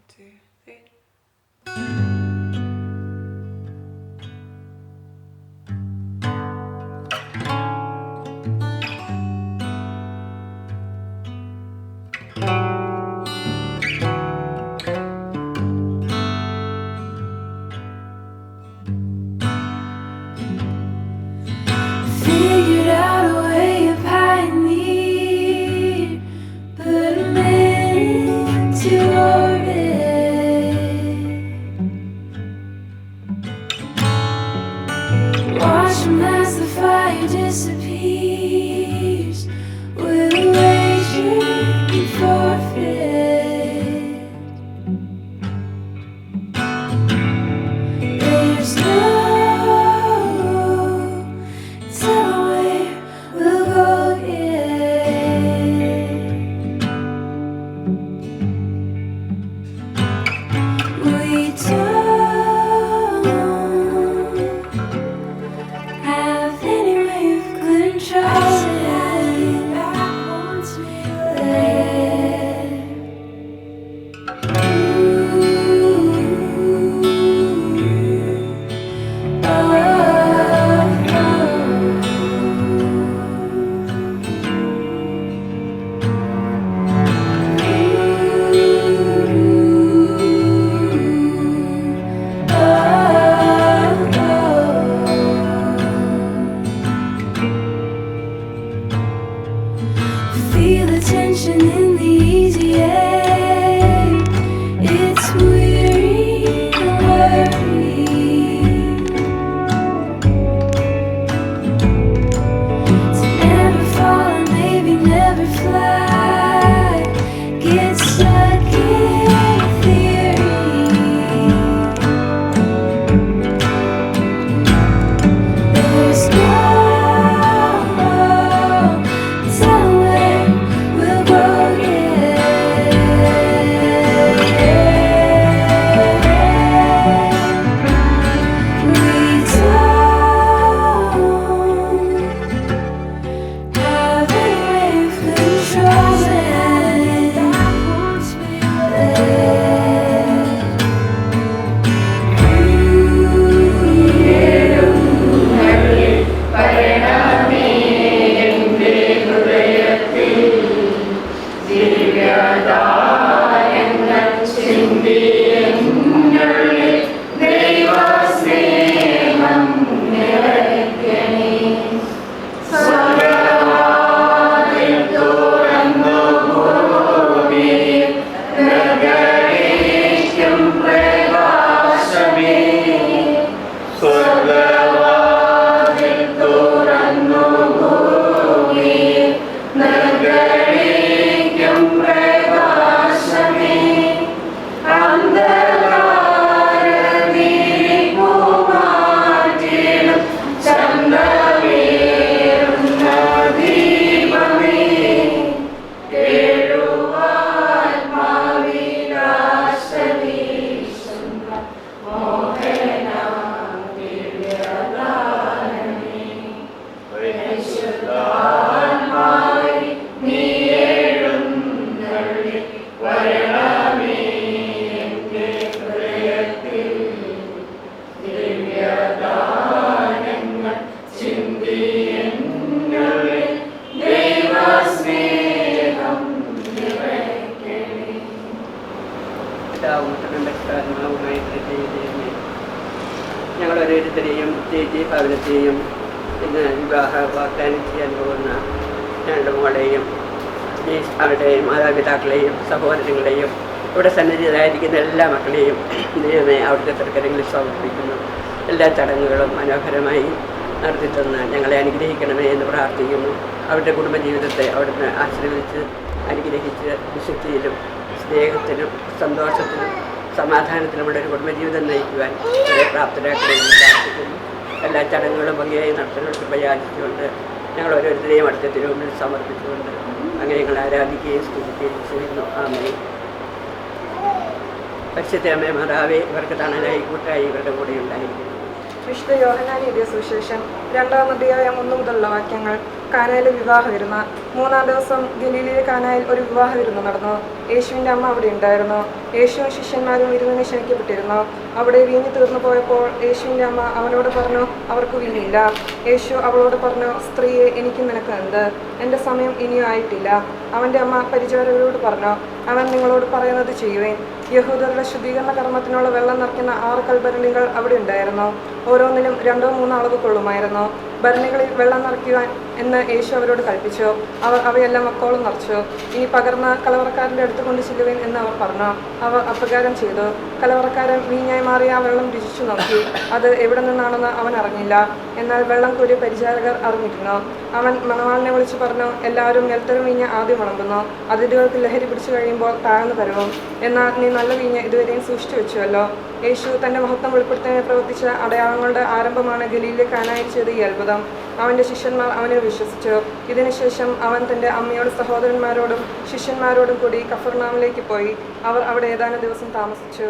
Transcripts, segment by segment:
2, 3. Figured out a way to pioneer, put a man into orbit. Watch him as the fire disappears, with a wager and forfeit. There's no telling where we'll go again. We don't have any way of controlling back once we're there. Feel the tension in the easy air. It's weary and worried to never fall and maybe never fly. Get stuck in a theory. There's no telling where we'll go again. We don't have any way of controlling back once we're there. ഞങ്ങൾ ഓരോരുത്തരെയും പ്രത്യേകിച്ച് ഭവനത്തെയും ഇന്ന് വിവാഹ വാഗ്ദാനം ചെയ്യാൻ പോകുന്ന രണ്ട് മോളെയും അവരുടെ മാതാപിതാക്കളെയും സഹോദരങ്ങളെയും ഇവിടെ സന്നിധിയിലായിരിക്കുന്ന എല്ലാ മക്കളെയും ദൈവമേ അവിടുത്തെ തൃക്കരങ്ങളിൽ സമർപ്പിക്കുന്നു. എല്ലാ ചടങ്ങുകളും മനോഹരമായി നടത്തിത്തന്ന് ഞങ്ങളെ അനുഗ്രഹിക്കണമേ എന്ന് പ്രാർത്ഥിക്കുന്നു. അവരുടെ കുടുംബജീവിതത്തെ അവിടുന്ന് ആശീർവദിച്ച് അനുഗ്രഹിച്ച് വിശുദ്ധിയിലും സ്നേഹത്തിലും സന്തോഷത്തിലും സമാധാനത്തിലുമുള്ള ഒരു കുടുംബജീവിതം നയിക്കുവാൻ അവരെ പ്രാപ്തരാക്കണമെന്ന് പ്രാർത്ഥിക്കുന്നു. എല്ലാ ചടങ്ങുകളും ഭംഗിയായി നടത്തുന്നവർക്ക് പ്രയാസിച്ചുകൊണ്ട് ഞങ്ങൾ ഓരോരുത്തരെയും അടുത്ത തിരുമുമ്പിൽ സമർപ്പിച്ചുകൊണ്ട് അങ്ങനെ ഞങ്ങൾ ആരാധിക്കുകയും സ്തുതിക്കുകയും ചെയ്യുന്നു. ആമേൻ. പരിശുദ്ധ അമ്മേ മാതാവേ, ഇവർക്ക് തണലായി കൂട്ടായി ഇവരുടെ കൂടെ ഉണ്ടായിരിക്കുന്നു. വിശുദ്ധ യോഹന്നാൻ എഴുതിയ സുവിശേഷം 2-ാം അധ്യായം 1 മുതലുള്ള വാക്യങ്ങൾ. കാനായിലെ വിവാഹ വിരുന്ന്. 3-ാം ദിവസം ഗലീലയിലെ കാനായിൽ ഒരു വിവാഹ വിരുന്ന് നടന്നു. യേശുവിൻ്റെ അമ്മ അവിടെ ഉണ്ടായിരുന്നു. യേശുവും ശിഷ്യന്മാരും വിരുന്നിന് ക്ഷണിക്കപ്പെട്ടിരുന്നു. അവിടെ വീഞ്ഞ് തീർന്നു പോയപ്പോൾ യേശുവിൻ്റെ അമ്മ അവനോട് പറഞ്ഞു, അവർക്ക് വീഞ്ഞില്ല. യേശു അവളോട് പറഞ്ഞു, സ്ത്രീയെ, എനിക്ക് നിനക്ക് എന്ത്? എൻ്റെ സമയം ഇനിയും ആയിട്ടില്ല. അവൻ്റെ അമ്മ പരിചാരകരോട് പറഞ്ഞു, അവൻ നിങ്ങളോട് പറയുന്നത് ചെയ്യുവേൻ. യഹൂദരുടെ ശുദ്ധീകരണ കർമ്മത്തിനുള്ള വെള്ളം നിറയ്ക്കുന്ന 6 കൽഭരണികൾ അവിടെ ഉണ്ടായിരുന്നു. ഓരോന്നിനും 2-3 അളവ് കൊള്ളുമായിരുന്നു. ഭരണികളിൽ വെള്ളം നിറയ്ക്കുവാൻ എന്ന് യേശു അവരോട് കൽപ്പിച്ചു. അവർ അവയെല്ലാം അക്കോളം നിറച്ചു. ഇനി പകർന്ന് കലവറക്കാരൻ്റെ അടുത്ത് കൊണ്ട് ചെല്ലുവേൻ എന്ന് അവർ പറഞ്ഞു. അവർ അപ്രകാരം ചെയ്തു. കലവറക്കാരൻ വീഞ്ഞായി മാറിയ ആ വെള്ളം രുചിച്ചു നോക്കി. അത് എവിടെ നിന്നാണെന്ന് അവൻ അറിഞ്ഞില്ല. എന്നാൽ വെള്ളം കോരിയ പരിചാരകർ അറിഞ്ഞിരുന്നു. അവൻ മണവാളിനെ വിളിച്ചു പറഞ്ഞു, എല്ലാവരും മേൽത്തരം വീഞ്ഞ് ആദ്യം വിളമ്പുന്നു. അതിഥികൾക്ക് ലഹരി പിടിച്ചു കഴിയുമ്പോൾ താഴ്ന്നു തരുവും. എന്നാൽ നീ നല്ല വീഞ്ഞ് ഇതുവരെയും സൂക്ഷിച്ചു വെച്ചുവല്ലോ. യേശു തൻ്റെ മഹത്വം വെളിപ്പെടുത്താൻ പ്രവർത്തിച്ച അടയാളങ്ങളുടെ ആരംഭമാണ് ഗലീലയിലെ കാനായിൽ ചെയ്ത ഈ അത്ഭുതം. അവൻ്റെ ശിഷ്യന്മാർ അവനിൽ വിശ്വസിച്ചു. ഇതിനുശേഷം അവൻ തൻ്റെ അമ്മയോടും സഹോദരന്മാരോടും ശിഷ്യന്മാരോടും കൂടി കഫർനാമിലേക്ക് പോയി. അവർ അവിടെ ഏതാനും ദിവസം താമസിച്ചു.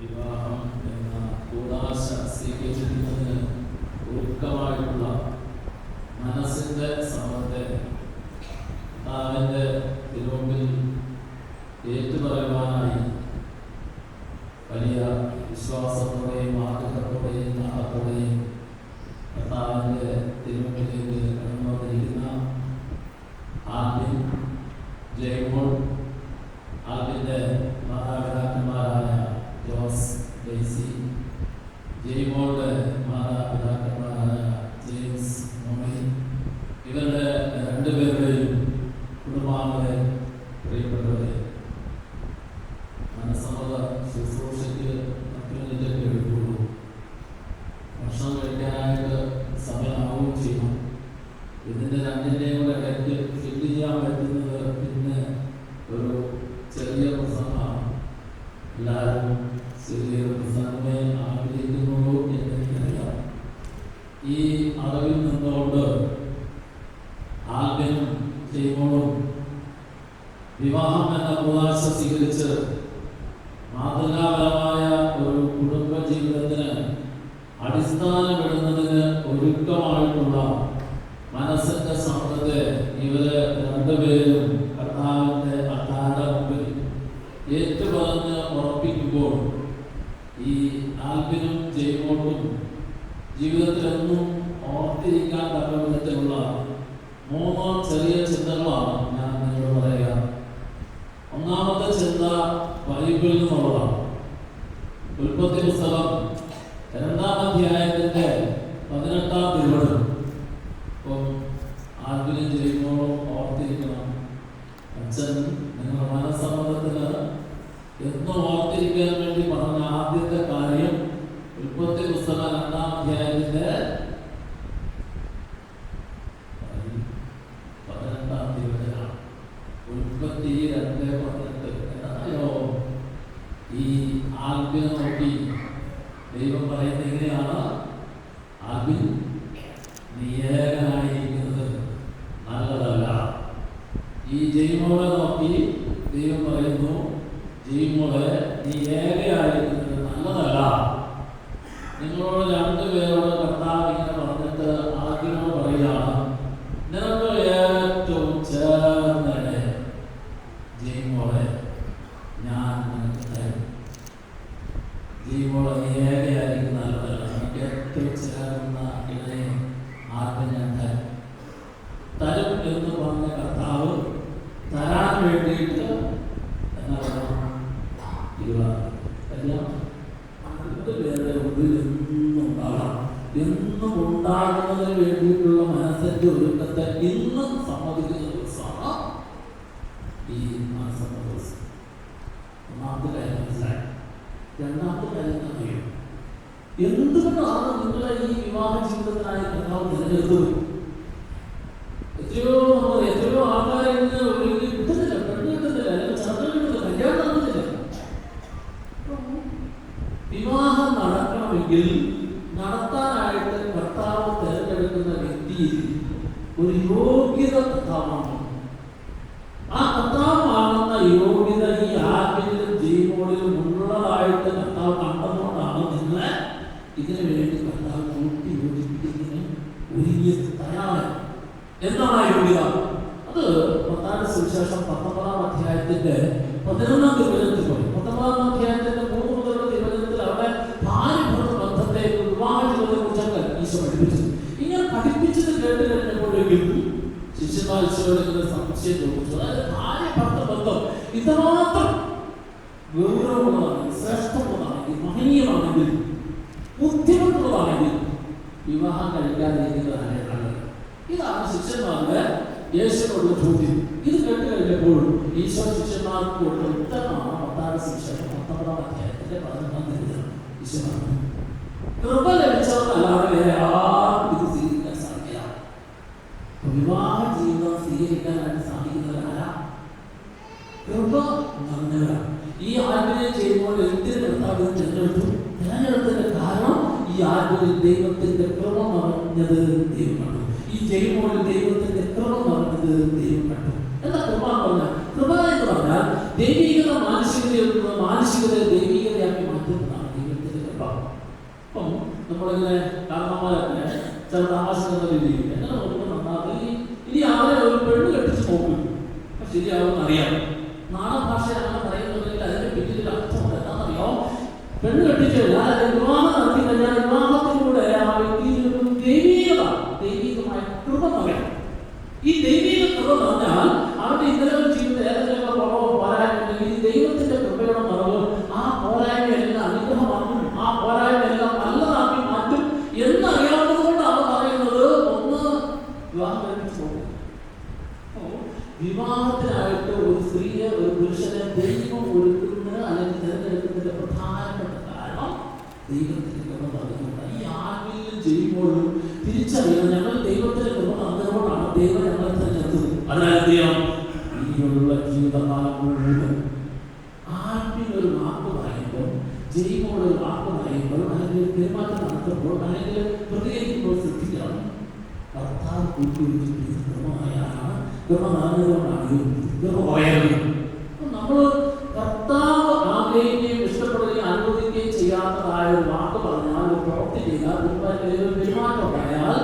വിവാഹം എന്ന സ്വീകരിക്കുന്നതിന് ഒരുക്കമായിട്ടുള്ള മനസ്സിൻ്റെ സമത്തെ കർത്താവിൻ്റെ തിരുമുമ്പിൽ ഏറ്റുപറയുവാനായി വലിയ വിശ്വാസത്തോടെയും ആഗ്രഹത്തോടെയും നാളത്തോടെയും കർത്താവിൻ്റെ തിരുമുമ്പിലേക്ക് കടന്നു വന്നിരിക്കുന്ന ആദ്യം ജയ്മോൾ, ആദ്യത്തെ മാതാപിതാക്കന്മാരായ ജോസ്, ഡെയ്സി, ജയ്മോളുടെ മാതാപിതാക്കന്മാരായ ജെയിംസ്, മോണി, ഇവരുടെ രണ്ടുപേരുടെയും കുടുംബാംഗങ്ങളെ, പ്രിയപ്പെട്ടവരെ, മനസ്സമ്മത ശുശ്രൂഷയ്ക്ക് അത്യുന്നതിലേക്ക് എടുക്കുള്ളൂ. ഭക്ഷണം കഴിക്കാനായിട്ട് സമയമാവുകയും ചെയ്യണം. ഇതിൻ്റെ രണ്ടിൻ്റെയും കൂടെ ഇടയ്ക്ക് ഫില്ല് ചെയ്യാൻ പറ്റുന്നത് പിന്നെ ഒരു ചെറിയ പ്രസംഗമാണ്. എല്ലാവരും ചെറിയൊരു പ്രസംഗമേ ആഗ്രഹിക്കുന്നുള്ളൂ എന്നെനിക്കറിയാം. ഈ അറിവിൽ നിന്നുകൊണ്ട് ആൽബിനും ജയ്മോളും വിവാഹം എന്ന പ്രവാസ സ്വീകരിച്ച് മാതൃകാപരമായ ഒരു കുടുംബ ജീവിതത്തിന് അടിസ്ഥാനമിടുന്നതിന് ഒരുക്കമായിട്ടുള്ള മനസ്സിന്റെ സമൃദ്ധത്തെ ഇവര് രണ്ടുപേരും കർത്താവിന്റെ അത്താഴ മുമ്പിൽ ഏറ്റുപറഞ്ഞ് ഉറപ്പിക്കുമ്പോൾ ഈ ആൽബിനും ജയ്മോളും ജീവിതത്തിലൊന്നും ഓർത്തിരിക്കാൻ തക്ക വിധത്തിലുള്ള 3 ചെറിയ ചിന്തകളാണ് ഞാൻ നിങ്ങളോട് പറയുക. ഒന്നാമത്തെ ചിന്ത ബൈബിളിൽ നിന്നുള്ളതാണ്. ഉൽപ്പത്തി പുസ്തകം 2-ാം അധ്യായത്തിന്റെ 18-ാം തിരുവചനം. അപ്പം ആൽബിനും ജയ്മോളും ഓർത്തിരിക്കണം, അച്ഛൻ നിങ്ങളുടെ മനസ്സമ്മതത്തിന് എന്നും ഓർത്തിരിക്കാൻ വേണ്ടി പറഞ്ഞ ആദ്യത്തെ കാര്യം ഉൽപ്പത്തി പുസ്തകം 2-ാം അധ്യായത്തിന്റെ 18-ാം തിരുവചനമാണ്. ഉൽപ്പത്തി 2:18. എന്താണോ ഈ ആൽബിനെ നോക്കി ദൈവം പറയുന്നത് എങ്ങനെയാണ്? ആൽബിൻ, നീ ഏകനായിരിക്കുന്നത് നല്ലതല്ല. ഈ ജയ്മോളെ നോക്കി ദൈവം പറയുന്നു, ജയ്മോളെ നീ ഏകയായിരിക്കുന്നത് നല്ലതല്ല. നിങ്ങളോട് രണ്ടുപേരോട് കർത്താവ് ഇങ്ങനെ പറഞ്ഞിട്ട് ആദ്യമോട് പറയുകയാണ്, നിനക്ക് ഏറ്റവും ചേർന്നടെ ജയ്മോളെ ഞാൻ നിനക്ക് തരും. ജയ്മോളെ നീ ഏകയായിരിക്കുന്ന നല്ലതല്ല, നിനക്ക് ഏറ്റവും ചേർന്ന ഇടയെ ആദ്യം ഞാൻ തരും എന്ന് പറഞ്ഞ കർത്താവ് തരാൻ വേണ്ടിയിട്ട് എന്നും ഉണ്ടാകുന്നതിന് വേണ്ടിയിട്ടുള്ള മനസ്സിന്റെ ഒരുക്കത്തെ ഇന്നും സമ്മതിക്കുന്ന ദിവസമാണ് ഈ മനസ്സമ്മത ദിവസം. ഒന്നാമത്തെ കാര്യം മനസ്സിലായി. രണ്ടാമത്തെ കാര്യം അറിയും, എന്തുകൊണ്ടാണ് നിങ്ങളെ ഈ വിവാഹ ജീവിതത്തിനായി കർത്താവ് തിരഞ്ഞെടുത്തത്? എത്രയോ ആൾക്കാരെ കിട്ടുന്നില്ല, പെണ്ണ് കിട്ടുന്നില്ല, അല്ലെങ്കിൽ ചന്ദ്രൻ കിട്ടുന്നില്ല, കല്യാണം നടക്കുന്നില്ല. വിവാഹം നടക്കണമെങ്കിൽ നടത്താനായിട്ട് കർത്താവ് തിരഞ്ഞെടുക്കുന്ന വ്യക്തിയിൽ ഒരു യോഗ്യത കർത്താവാണ്. ആ കർത്താവാണെന്ന യോഗ്യത ഈ ആൽബിനിലും ജയ്മോളിലും ഉള്ളതായിട്ട് കർത്താവ് കണ്ടതുകൊണ്ടാണ് നിങ്ങളെ ഇതിനു വേണ്ടി കർത്താവ് കൂട്ടി യോജിപ്പിക്കുന്നതിന് ഒരുങ്ങിയ തയ്യാറായി. എന്താണ് ആ യോഗ്യത? അത് മത്തായിയുടെ സുവിശേഷം 19-ാം അധ്യായത്തിന്റെ 11-ാം തിരുവചനത്തിൽ പറയും. 19-ാം അധ്യായത്തിന്റെ 3 മുതലുള്ള തിരുവചനത്തിൽ അവിടെ ഭാര്യ-ഭർത്തൃ ബന്ധത്തെ, വിവാഹ ജീവിതത്തെ കുറിച്ചൊക്കെ ഈശോ പഠിപ്പിച്ചത്. ഇങ്ങനെ പഠിപ്പിച്ചത് കേട്ട് കഴിഞ്ഞപ്പോഴേക്കും ശിഷ്യന്മാർ ഈശോയുടെ സംശയം ചോദിച്ചു. അതായത് ഭാര്യ-ഭർത്തൃ ബന്ധം ഇത്രമാത്രം ഗൗരവമുള്ളതാണെങ്കിൽ, ശ്രേഷ്ഠമുള്ളതാണെങ്കിൽ, മഹനീയമാണെങ്കിൽ, ബുദ്ധിമുട്ടുള്ളതാണെങ്കിൽ വിവാഹം കഴിക്കാതിരിക്കുന്നതാണ് നല്ലത്. ഇതാണ് ശിഷ്യന്മാരുടെ യേശുവിനോടുള്ള ചോദ്യം. ഇത് കേട്ട് കഴിഞ്ഞപ്പോൾ ഈശോ ശിഷ്യന്മാർക്ക് കൊടുത്ത ഉത്തരമാണ് മത്തായിയുടെ സുവിശേഷം 19-ാം അധ്യായത്തിന്റെ 11-ാം തിരുവചനം. ഈശോ പറഞ്ഞു, കൃപ ലഭിച്ചവർക്കല്ലാതെ വേറെ ആർക്കും ഇത് സ്വീകരിക്കാൻ സാധിക്കില്ല. വിവാഹ ജീവിതം സ്വീകരിക്കാനായിട്ട് സാധിക്കുന്നവരാ കൃപ നിറഞ്ഞവരാണ്. ഈ ആത്മീയ ചെയ്യുമ്പോൾ എന്തിനു കർത്താവിനെ തിരഞ്ഞെടുത്തു? തിരഞ്ഞെടുത്തതിന്റെ കാരണം ഈ ആത്മീയ ദൈവത്തിന്റെ കൃപ നിറഞ്ഞത് ദൈവം കണ്ടു. ഈ ജയ്മോളിൽ ദൈവത്തിന്റെ കൃപ നിറഞ്ഞത് ദൈവം കണ്ടു. എന്താ കൃപ എന്ന് പറഞ്ഞാൽ? കൃപ എന്ന് പറഞ്ഞാൽ ദൈവികത മാനുഷികതയെ ദൈവികതയാക്കി മാറ്റുന്നതാണ് ദൈവത്തിന്റെ കൃപ. അപ്പം നമ്മളിങ്ങനെ കാരണന്മാരൊക്കെ ചില താമസിക്കുന്ന രീതിയിൽ എങ്ങനെ നോക്കുമ്പോൾ നന്നായി ഇനി അവരെ ഒരു പെണ്ണ് കെട്ടിച്ച് നോക്കും. ശരിയാവും അറിയാം. നാടഭാഷ അങ്ങനെ പറയുന്നുണ്ടെങ്കിൽ അതിന്റെ പിന്നിൽ അർത്ഥമുണ്ട്. എന്താണെന്നറിയോ? പെണ്ണ് കെട്ടിച്ചില്ല, വിവാഹം നടത്തി കഴിഞ്ഞാൽ വിവാഹത്തിലൂടെ ആ വ്യക്തിയിൽ ഒരു ദൈവികമായ കൃപ പറയാം. ഈ ദൈവിക കൃപ പറഞ്ഞാൽ അവരുടെ ഇന്നലെ ജീവിതം ഏതെങ്കിലും കുറവോ പോരായ്മയുണ്ടെങ്കിൽ ഈ ദൈവത്തിന്റെ കൃപയുടെ നിറവ് ആ പോരായ്മയെല്ലാം അനുഗ്രഹമാക്കും, ആ പോരായ്മയെല്ലാം നല്ലതാക്കി മാറ്റും എന്നറിയാവുന്നത് കൊണ്ടാണ് പറയുന്നത് ഒന്ന് വിവാഹം കഴിപ്പിച്ചു പോകും. വിവാഹത്തിനായിട്ട് ഒരു സ്ത്രീയെ ഒരു പുരുഷനെ ദൈവം ഒരുക്കുന്നത് അല്ലെങ്കിൽ തിരഞ്ഞെടുക്കുന്നതിന്റെ പ്രധാനപ്പെട്ട കാരണം ദൈവത്തിന്റെ കൃപ തന്നുകൊണ്ട്. ഈ ആത്മീയം ചെയ്യുമ്പോഴും തിരിച്ചറിയണം ഞങ്ങൾ ദൈവത്തിന്റെ കൃപ തന്നതുകൊണ്ടാണ് ദൈവം ഞങ്ങളെ തിരഞ്ഞെടുത്തത്. അതിനാൽ എന്ത് ചെയ്യണം? ഇനിയുള്ള ജീവിതകാലം മുഴുവൻ ആത്മീയ ഒരു വാക്ക് പറയുമ്പോൾ, ജൈവമുള്ള ഒരു വാക്ക് പറയുമ്പോൾ, അല്ലെങ്കിൽ പെരുമാറ്റം നടത്തുമ്പോൾ, അല്ലെങ്കിൽ പ്രതികരിക്കുമ്പോൾ ശ്രദ്ധിക്കണം. കർത്താവ് കൂട്ടിവെച്ചിട്ട് ക്രമമായാണ് ക്രമ നടന്നുകൊണ്ടാണ് ക്രമ പോയത്. നമ്മൾ കർത്താവ് ആഗ്രഹിക്കുകയും ഇഷ്ടപ്പെടുകയും അനുവദിക്കുകയും ചെയ്യാത്തതായ ഒരു വാക്ക് പറഞ്ഞാൽ, ഒരു പ്രവൃത്തി ചെയ്താൽ, ഒരു പെരുമാറ്റം ഉണ്ടായാൽ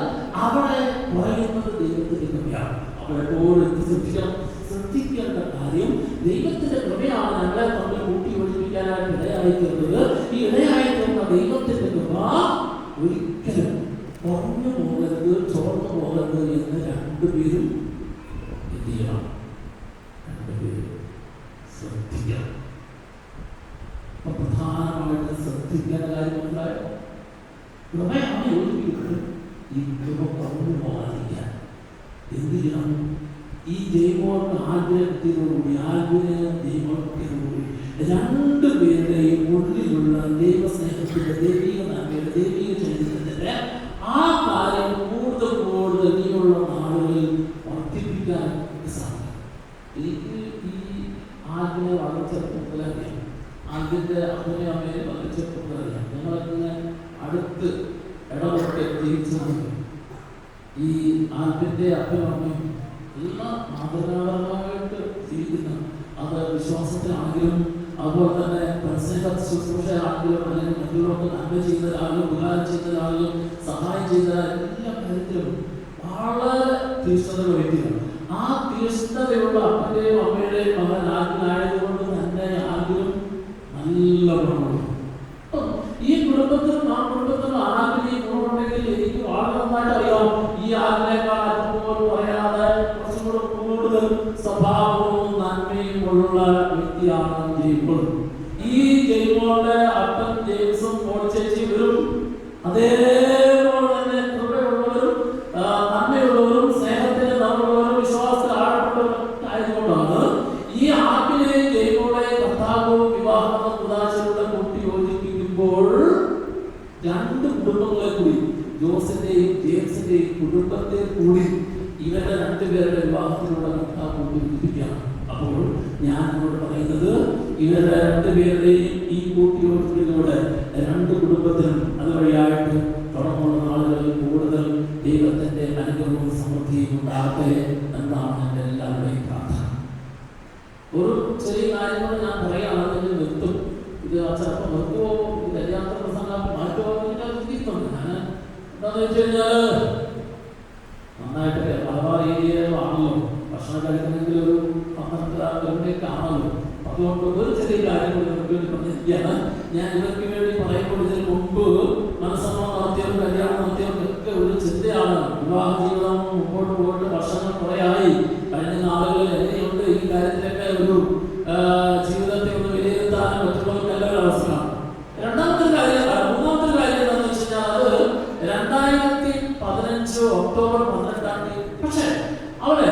അവിടെ പറയുന്നത് ദൈവത്തിന്റെ കൃപയാണ്. അപ്പോൾ എപ്പോഴും ശ്രദ്ധിക്കേണ്ട കാര്യം ദൈവത്തിന്റെ കൃപയാണ് ഞങ്ങളെ തമ്മിൽ കൂട്ടി യോജിപ്പിക്കാനായിട്ട് ഇടയായിത്തീർന്നത്. ഈ ഇടയായിത്തീർന്ന ദൈവത്തിന്റെ കൃപ ഒരിക്കലും കുറഞ്ഞു പോകരുത്, ചോർന്നു പോകരുത് എന്ന് രണ്ടുപേരും എന്ത് ചെയ്യണം? രണ്ടുപേരും ശ്രദ്ധിക്കണം. അപ്പൊ പ്രധാനമായിട്ട് ശ്രദ്ധിക്കേണ്ട കാര്യം എന്തായോ? കൃപയാണ് യോജിപ്പിക്കുന്നത്. ഈ കൃപ കുറഞ്ഞു പോകാതിരിക്കാൻ എന്ത് ചെയ്യണം? ഈ ദൈവോർക്ക് ആഗ്രഹത്തിനോടുകൂടി ദൈവോർക്കോടുകൂടി രണ്ടുപേരുടെയും ഉള്ളിലുള്ള ദൈവസ്നേഹത്തിന്റെ ദൈവിക നന്മയുടെ ദൈവിക ചൈതന്യത്തിന്റെ ആ കാര്യം കൂടുതൽ ഇനിയുള്ള നാളുകളിൽ വർദ്ധിപ്പിക്കാൻ സാധിക്കും. എനിക്ക് ഈ ആദ്യ വളരെ ചെറുപ്പത്തിലറിയാം, ആദ്യത്തെ അമ്മയും അമ്മയും വളരെ ചെറുപ്പത്തിലറിയാം. ഞങ്ങളിങ്ങനെ അടുത്ത് ഇടപെട്ട് ജീവിച്ചു നോക്കും. ഈ ആദ്യത്തെ അപ്പനും അമ്മയും എല്ലാം മാതൃകാപരമായിട്ട് ജീവിക്കുന്നു. അത് വിശ്വാസത്തിലാണെങ്കിലും അതുപോലെ തന്നെ പ്രസംഗ ശുശ്രൂഷയാണെങ്കിലും അല്ലെങ്കിൽ മറ്റുള്ളവർക്ക് നന്മ ചെയ്യുന്നതാണെങ്കിലും ഉപകാരം ചെയ്യുന്നതാണെങ്കിലും സഹായം ചെയ്യുന്നതാണെങ്കിലും എല്ലാ കാര്യത്തിലും വളരെ തീഷ്ണത വ്യക്തിയാണ്. ആ തീഷ്ണതയുള്ള അപ്പന്റെയും അമ്മയുടെയും മകൻ ആദ്യമായതുകൊണ്ട് തന്നെ ആദ്യം നല്ല ഗുണമുണ്ട്. ഈ കുടുംബത്തിലും ആ കുടുംബത്തിലും ആദ്യം ഈ ഗുണമുണ്ടെങ്കിൽ എനിക്ക് വളരെ നന്നായിട്ട് അറിയാം. ഈ ആദ്യത്തേക്കാൾ അല്പം പറയാതെ കുറച്ചും കൂടെ കൂടുതൽ സ്വഭാവവും നന്മയും ഉള്ള വ്യക്തിയാണ് ജയ്പോൾ. ഈ ജയ്പോളിന്റെ അപ്പൻ ജെയിംസും ചേച്ചി വരും അതേപോലെ തന്നെ കൃപയുള്ളവരും നന്മയുള്ളവരും സ്നേഹത്തിന് നമ്മളുള്ളവരും വിശ്വാസത്തിൽ ആഴപ്പെട്ടവരും ആയതുകൊണ്ടാണ് ഈ ആപ്പിലെയും ജയ്പോളെയും കർത്താവും വിവാഹ ഉദാശയുടെ കൂട്ടി യോജിപ്പിക്കുമ്പോൾ രണ്ട് കുടുംബങ്ങളെ കൂടി, ജോസിന്റെയും ജെയിംസിന്റെയും കുടുംബത്തെ കൂടി ഇവരുടെ രണ്ടുപേരുടെ വിവാഹത്തിലൂടെ കർത്താവ് കൂട്ടിയോജിപ്പിക്കുകയാണ്. അപ്പോൾ ഞാൻ നിങ്ങളോട് പറയുന്നത് ഇവരുടെ രണ്ടുപേരുടെയും ഈ കൂട്ടിയോജിപ്പിലൂടെ രണ്ട് കുടുംബത്തിനും അതുവഴിയായിട്ട് തുടർന്നുള്ള നാളുകളിൽ കൂടുതൽ ദൈവത്തിന്റെ അനുഗ്രഹവും സമൃദ്ധിയും ഉണ്ടാകട്ടെ എന്നാണ് എൻ്റെ എല്ലാവരുടെയും പ്രാർത്ഥന. ഒരു ചെറിയ കാര്യങ്ങൾ ഞാൻ പറയുകയാണെങ്കിൽ നിർത്തും. ഇത് ചിലപ്പോൾ നിർത്തുമോ, കല്യാണ പ്രസംഗം മാറ്റുമോ എന്നൊക്കെ ചിന്തിക്കുന്നുണ്ട്. ഞാൻ എന്താണെന്ന് വെച്ച് കഴിഞ്ഞാൽ നന്നായിട്ട് മലബാർ ഏരിയയിലാണല്ലോ ഭക്ഷണം കഴിക്കണമെങ്കിൽ ഒരു 12 ആണല്ലോ. അതുകൊണ്ട് ഒരു ചെറിയ കാര്യങ്ങൾ ഇവർക്ക് വേണ്ടി പറഞ്ഞിരിക്കുകയാണ്. ഞാൻ ഇവർക്ക് വേണ്ടി പറയുമ്പോൾ ഇതിന് മുമ്പ് മനസ്സമ്മതം നടത്തിയവരും കല്യാണം നടത്തിയവർക്കൊക്കെ ഒരു ചിന്തയാണ്. വിവാഹ ജീവിതം മുമ്പോട്ട് പോയിട്ട് വർഷങ്ങൾ കുറേയായി. കഴിഞ്ഞ നാളുകളിൽ എങ്ങനെയുണ്ട് ഈ കാര്യത്തിലൊക്കെ ഒരു ജീവിതത്തെ ഒന്ന് വിലയിരുത്താനും മറ്റുള്ളവർക്ക് എല്ലാവരും അവസരമാണ്. മൂന്നാമത്തെ കാര്യം എന്താണെന്ന് വെച്ച് കഴിഞ്ഞാൽ അത് 2015 ഒക്ടോബർ 12 പക്ഷേ അവിടെ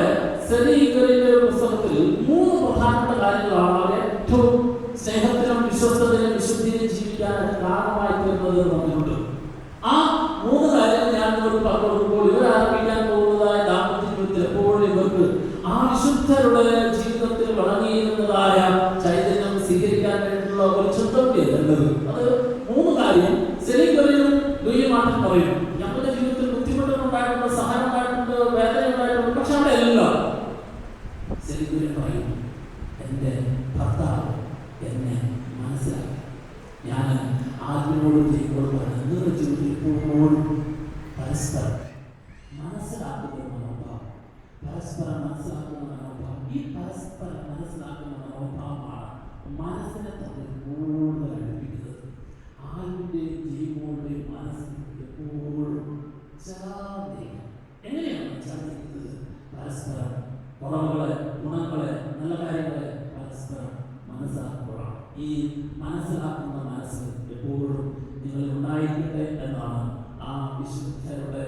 സെലീഗറിന്റെ പുസ്തകത്തിൽ 3 പ്രധാനപ്പെട്ട കാര്യങ്ങളാണ് അവരെ ഏറ്റവും സ്നേഹത്തിലും വിശ്വസ്തതയിലും വിശുദ്ധിയിലും ജീവിക്കാനായിട്ട് കാരണമായി തീർന്നത് പറഞ്ഞിട്ടുണ്ട്. ആ 3 കാര്യങ്ങൾ ഞാൻ ഇവർക്ക് പറഞ്ഞു കൊടുക്കുമ്പോൾ ഇവർ ആരംഭിക്കാൻ പോകുന്നതായ ദാമ്പത്യ ജീവിതത്തിൽ എപ്പോഴും ഇവർക്ക് ആ വിശുദ്ധരുടെ ജീവിതത്തിൽ വളർന്നിരുന്നതായ ചൈതന്യം സ്വീകരിക്കാൻ വേണ്ടിയിട്ടുള്ള ഒരു ചിന്തയുള്ളത്. അത് 3 കാര്യം സെലീഗറിലും ദുയ്യമായിട്ട് പറയും. ഞങ്ങളുടെ ജീവിതത്തിൽ ബുദ്ധിമുട്ടുണ്ടായിട്ടുണ്ട്, സഹായം ഉണ്ടായിട്ടുണ്ട്, വേദന ഉണ്ടായിട്ടുണ്ട്. പക്ഷെ അവിടെ എല്ലാം സെലീഗറി പറയും, എൻ്റെ ഭർത്താവ് എന്നെ മനസ്സിലാക്കി. ഞാൻ ആദ്യമോട് ചെയ്യുമ്പോൾ നിങ്ങളുടെ ജീവിതത്തിൽ എപ്പോഴും പരസ്പരം മനസ്സിലാക്കുന്ന മനോഭാവം, പരസ്പരം മനസ്സിലാക്കുന്ന മനോഭാവം. ഈ പരസ്പരം മനസ്സിലാക്കുന്ന മനോഭാവമാണ് മനസ്സിനെ തമ്മിൽ കൂടുതൽ അടുപ്പിക്കുന്നത്. ആരുടെയും ജീവോടെയും മനസ്സിൽ എപ്പോഴും ചേർന്നിരിക്കണം. എങ്ങനെയാണ് ചേർന്നിരിക്കുന്നത്? പരസ്പരം കുറവുകളെ, ഗുണങ്ങളെ, നല്ല കാര്യങ്ങളെ പരസ്പരം മനസ്സിലാക്കുമ്പോഴാണ്. ഈ മനസ്സിലാക്കുന്ന മനസ്സ് എപ്പോഴും നിങ്ങൾ ഉണ്ടായിരിക്കട്ടെ എന്നാണ് ആ വിശുദ്ധരുടെ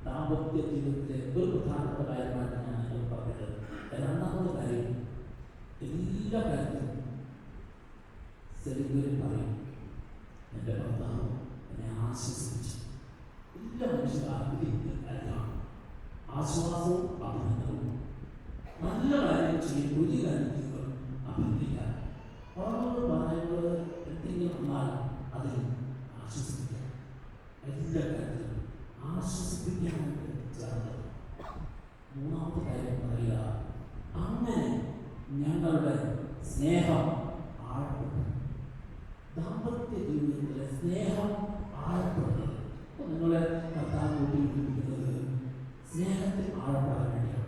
ദാമ്പത്യ ജീവിതത്തിലെ ഒരു പ്രധാനപ്പെട്ട കാര്യമായിട്ട് ഞാൻ നിങ്ങൾ പറഞ്ഞത്. രണ്ടാമത്തെ കാര്യം, എല്ലാ കാര്യത്തിലും സെലിബ്രേറ്റ് പറയും, എൻ്റെ ഭർത്താവ് എന്നെ ആശ്വസിപ്പിച്ചു. എല്ലാ മനുഷ്യരും ആഗ്രഹിക്കുന്ന കാര്യമാണ് ആശ്വാസവും അഭിനന്ദനവും. നല്ല കാര്യം ചെയ്യും, ഒരു കാര്യം ചെയ്യുമ്പോൾ അഭിനന്ദിക്കാൻ, ഓരോ പറയുന്നത് എന്തെങ്കിലും വന്നാൽ അതിൽ ആശ്വസിപ്പിക്കാം. എല്ലാ കാര്യത്തിലും ആശ്വസിപ്പിക്കാനായിട്ട് ചേർന്നത്. മൂന്നാമത്തെ കാര്യം പറയുക, അങ്ങനെ ഞങ്ങളുടെ സ്നേഹം ആഴപ്പെട്ടു. ദാമ്പത്യ ജീവിതത്തിലെ സ്നേഹം ആഴപ്പെടുന്നത് നിങ്ങളെ കർത്താവ് കൂട്ടിയിരിക്കുന്നത് സ്നേഹത്തിൽ ആഴപ്പെടാൻ വേണ്ടിയാണ്.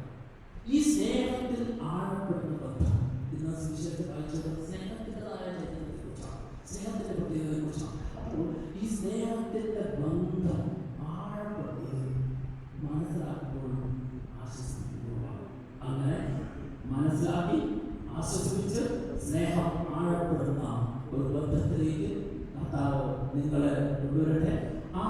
ഈ സ്നേഹത്തിൽ ആഴപ്പെടുന്ന ബന്ധം ഇന്ന് സുവിശേഷത്തിൽ വായിച്ചത് സ്നേഹത്തിൻ്റെതായ ചരിത്രത്തെക്കുറിച്ചാണ്, സ്നേഹത്തിൻ്റെ പ്രത്യേകതയെക്കുറിച്ചാണ്. അപ്പോൾ ഈ സ്നേഹത്തിൻ്റെ ബന്ധം ആഴപ്പെടുന്നത് മനസ്സിലാക്കുമ്പോഴും ആശ്വസിപ്പിക്കുമ്പോഴാണ്. അങ്ങനെ മനസ്സിലാക്കി ആശ്വസിപ്പിച്ച് സ്നേഹം ആഴപ്പെടുന്ന ഒരു ബന്ധത്തിലേക്ക് കർത്താവ് നിങ്ങളെ കൊണ്ടുവരട്ടെ. ആ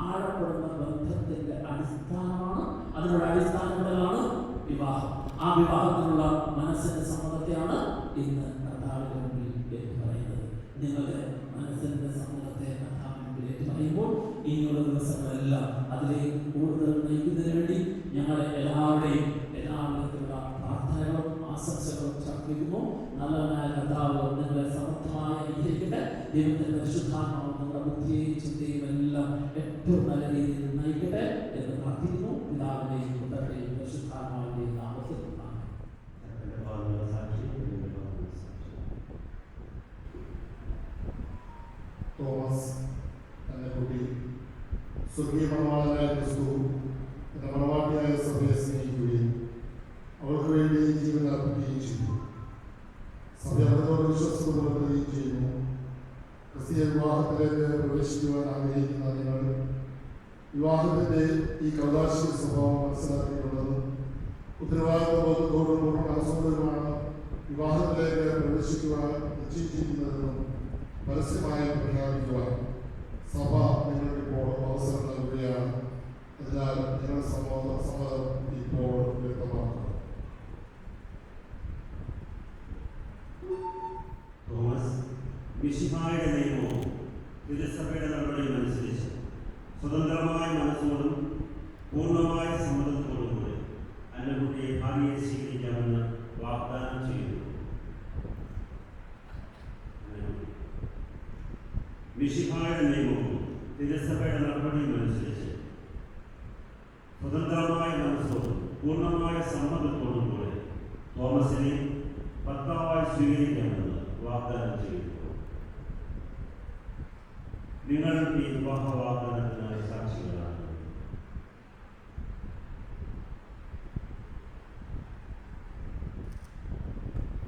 ആഴപ്പെടുന്ന ബന്ധത്തിന്റെ അടിസ്ഥാനമാണ്, അതിനുള്ള അടിസ്ഥാനങ്ങളാണ് വിവാഹം. ആ വിവാഹത്തിനുള്ള മനസ്സിന്റെ സമ്മതത്തെയാണ് ഇന്ന് കർത്താവിന്റെ മുമ്പിൽ ഏറ്റു പറയുന്നത്. നിങ്ങളുടെ മനസ്സിന്റെ സമ്മതത്തെ കർത്താവിന്റെ മുമ്പിൽ ഏറ്റു പറയുമ്പോൾ ഇനിയുള്ള ദിവസങ്ങളെല്ലാം അതിലേക്ക് കൂടുതൽ നയിക്കുന്നതിന് വേണ്ടി ഞങ്ങളെ എല്ലാവരുടെയും എല്ലാവിധത്തിലുള്ള പ്രാർത്ഥനകളും ആശംസകളും സമർപ്പിക്കുന്നു. നല്ലവനായ കർത്താവ് നിങ്ങളെ സമർത്ഥമായി അനുഗ്രഹിക്കട്ടെ. ദൈവത്തിന്റെ പരിശുദ്ധാത്മാവ് നിങ്ങളുടെ ബുദ്ധിയെയും ചിന്തയും എല്ലാം ഏറ്റവും നല്ല രീതിയിൽ നയിക്കട്ടെ എന്ന് പ്രാർത്ഥിക്കുന്നു. പിതാവിന്റെയും പുത്രന്റെയും പരിശുദ്ധാത്മാവിന്റെയും നാമത്തിൽ. തോമസ് എന്ന കുട്ടി സ്വർഗീയ മണവാളനായ ക്രിസ്തു എന്ന മണവാട്ടിയായ സഭയെ സ്നേഹിക്കുകയും അവൾക്ക് വേണ്ടി ജീവൻ അർപ്പിക്കുകയും ചെയ്തു. സഭ അവരോട് വിശ്വസ്തത പുലർത്തുകയും ചെയ്യുന്നു. ക്രിസ്തീയ വിവാഹത്തിലേക്ക് പ്രവേശിക്കുവാൻ ആഗ്രഹിക്കുന്ന നിങ്ങൾ വിവാഹത്തിന്റെ ഈ കൗതാശിക സ്വഭാവം മനസ്സിലാക്കിയിട്ടുള്ളതും ഉത്തരവാദിത്വ ബോധത്തോടും പൂർണ്ണ മനസ്സോടുമാണ് വിവാഹത്തിലേക്ക് പ്രവേശിക്കുവാൻ നിശ്ചയിച്ചിരിക്കുന്നതെന്നും പരസ്യമായി പ്രഖ്യാപിക്കുവാൻ സഭ നിങ്ങൾക്കിപ്പോൾ അവസരം നൽകുകയാണ്. അതിനാൽ നിങ്ങളുടെ സമ്മതം ഇപ്പോൾ വ്യക്തമാക്കണം. തോമസ്, മിശിഹായുടെ നിയമവും തിരുസഭയുടെ നടപടിയും അനുസരിച്ച് സ്വതന്ത്രമായ മനസ്സോടും പൂർണ്ണമായ സമ്മതത്തോടും കൂടി അന്നക്കുട്ടിയെ ഭാര്യയെ സ്വീകരിക്കാമെന്ന് വാഗ്ദാനം ചെയ്യുന്നു. മിശിഹായുടെ നിയമവും തിരുസഭയുടെ നടപടിയും അനുസരിച്ച് സ്വതന്ത്രമായ മനസ്സോടും പൂർണ്ണമായ സമ്മതത്തോടും കൂടി തോമസിനെ ഭർത്താവായി സ്വീകരിക്കാമെന്ന് വാഗ്ദാനം ചെയ്യുന്നു. നിങ്ങൾ ഈ വിവാഹ വാഗ്ദാനത്തിനായി സാക്ഷികളാണ്.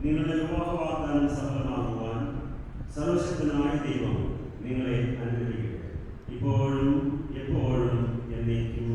നിങ്ങളുടെ വിവാഹ വാഗ്ദാനം സഫലമാകുവാൻ സർവശക്തനായ ദൈവം നിങ്ങളെ അനുഗ്രഹിക്കട്ടെ, ഇപ്പോഴും എപ്പോഴും എന്നേക്കും.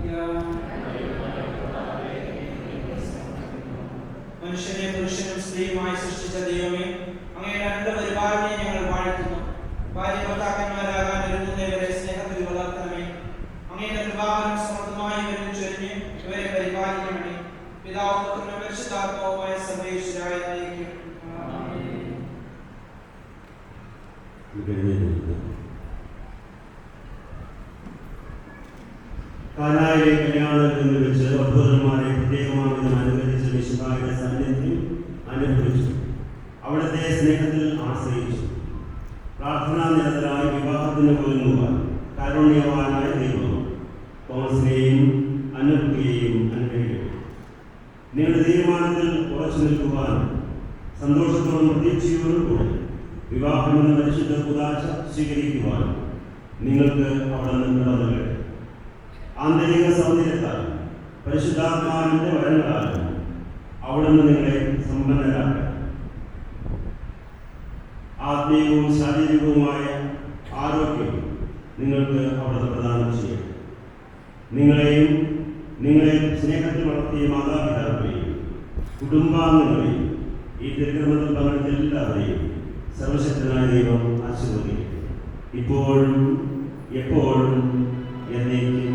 Yeah. മനുഷ്യനെ പുരുഷനും സ്ത്രീയുമായി സൃഷ്ടിച്ച ദൈവമേ, അങ്ങയുടെ അനന്ത പരിപാലനെ ഞങ്ങൾ വാഴ്ത്തുന്നു. ഭാര്യ ഭർത്താക്കന്മാരാകാൻ ഒരുങ്ങുന്നവരെ സ്നേഹത്തിൽ വളർത്തണമേ. അങ്ങയുടെ കൃപാവരം സമൃദ്ധമായി ഇവരിൽ ചൊരിഞ്ഞ് ഇവരെ പരിപാലിക്കണമേ. പിതാവും പുത്രനും പരിശുദ്ധാത്മാവുമായ സർവേശ്വരായ നയിക്കും. കാനായിലെ കല്യാണത്തിൽ വെച്ച് വധൂവരന്മാരെ പ്രത്യേകമായി അനുഗ്രഹിച്ച മിശിഹായുടെ സാന്നിധ്യം അനുഭവിച്ചു. അവിടുത്തെ സ്നേഹത്തിൽ ആശ്രയിച്ചു. പ്രാർത്ഥനാ നിരതരായി വിവാഹത്തിന് ഒരുങ്ങുവാൻ കാരുണ്യവാനായ ദൈവം തോമസിനെയും അന്നക്കുട്ടിയെയും അനുഗ്രഹിക്കും. നിങ്ങളുടെ തീരുമാനത്തിൽ ഉറച്ചു നിൽക്കുവാൻ സന്തോഷത്തോടും പ്രതീക്ഷയോടും കൂടി വിവാഹമെന്ന പരിശുദ്ധ കൂദാശ സ്വീകരിക്കുവാൻ നിങ്ങൾക്ക് അവിടെ നിന്ന് നൽകട്ടെ. ആന്തരിക സൗന്ദര്യത്താൽ പരിശുദ്ധാത്മാവിന്റെ വരങ്ങളാലും അവിടുന്ന് നിങ്ങളെ സമ്പന്നരാക്കട്ടെ. ആത്മീയവും ശാരീരികവുമായ ആരോഗ്യം നിങ്ങൾക്ക് അവിടുന്ന് പ്രദാനം ചെയ്യും. നിങ്ങളെ സ്നേഹത്തിൽ വളർത്തിയ മാതാപിതാക്കളെയും കുടുംബാംഗങ്ങളെയും ഈ തിരുക്കർമ്മത്തിൽ പങ്കെടുത്ത എല്ലാവരെയും സർവശക്തനായ ദൈവം ആശീർവദിക്കും. ഇപ്പോഴും എപ്പോഴും എന്നേക്കും.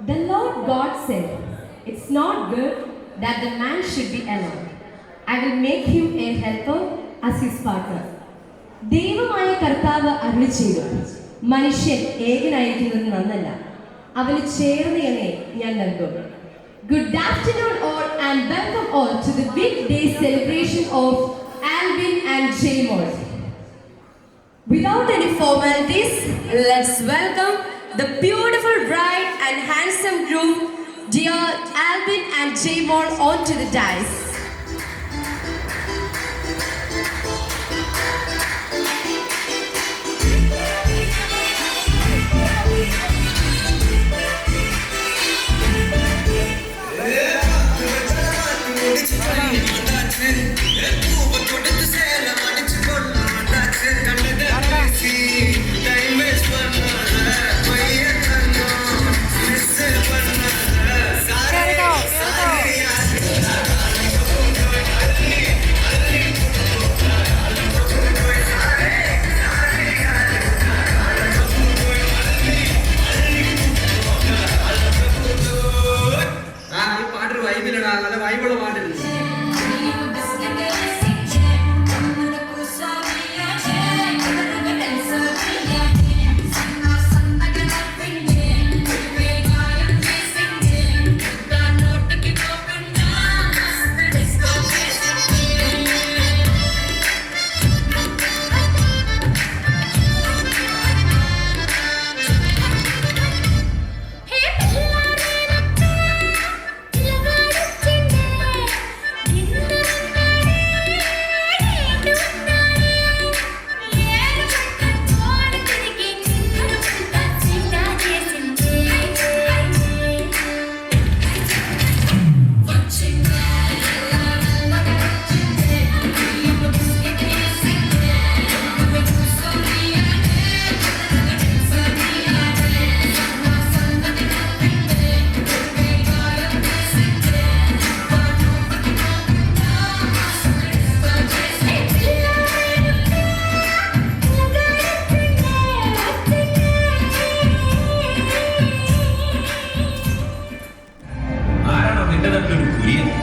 The Lord God said, "It's not good that the man should be alone. I will make him a helper as his partner. ദൈവമായ കർത്താവ് അരുളി ചെയ്തു, മനുഷ്യൻ ഏകനായിരിക്കുന്നത് നന്നല്ല, അവന് ചേർന്നയെ ഞാൻ നൽകും. Good afternoon all and welcome all to the big day celebration of Alvin and Jaymol. Without any formalities, let's welcome the beautiful bride and handsome groom, dear Alvin and Jaymol, onto the dais.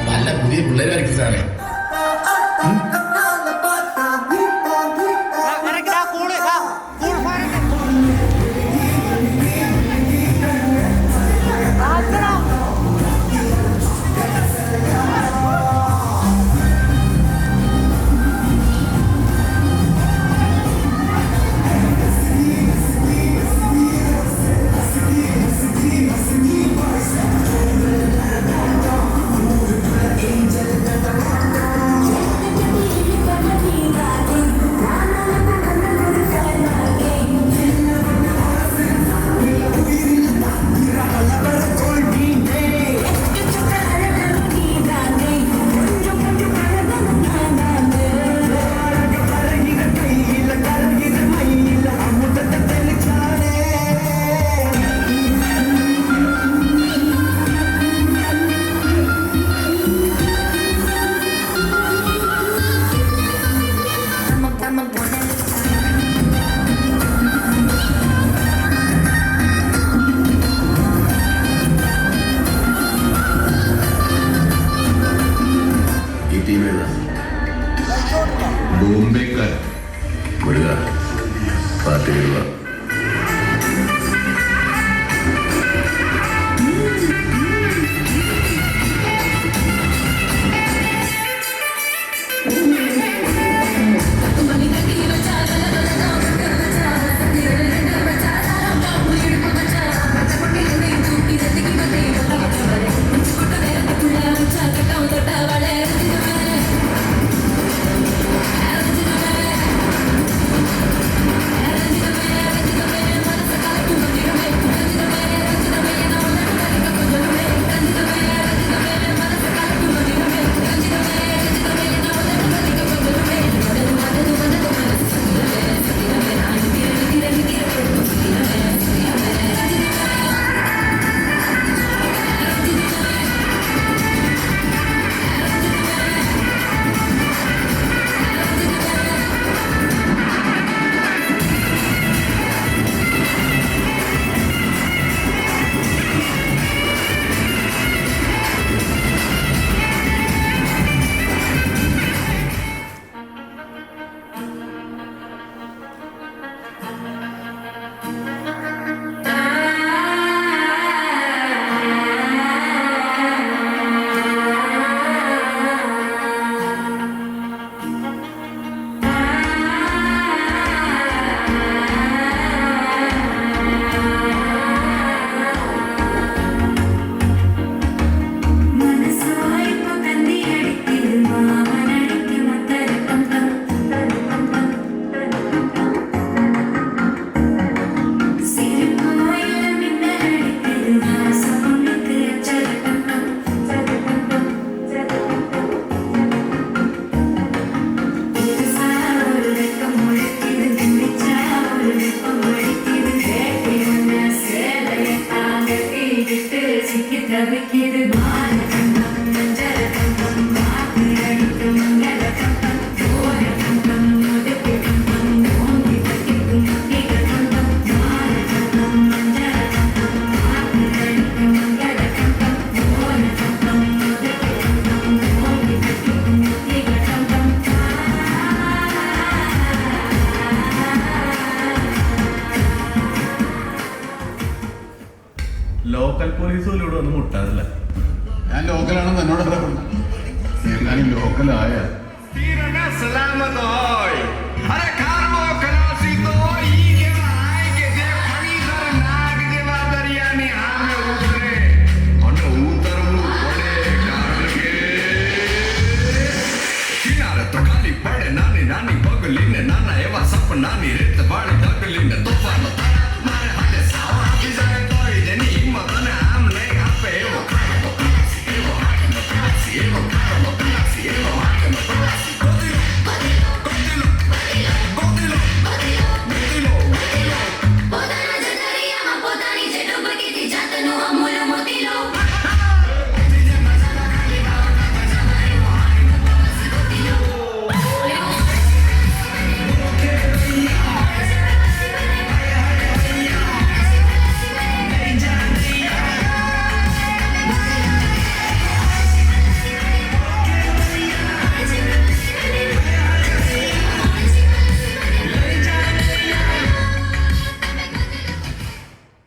നല്ല പുതിയ പിള്ളേരായിരിക്കും സാറേ. Angel local police പോലും ഇവിടെ ഒന്നും മുട്ടാറില്ല. ഞാൻ ലോക്കലാണെന്ന് എന്നോട് എന്നാലും ലോക്കലായ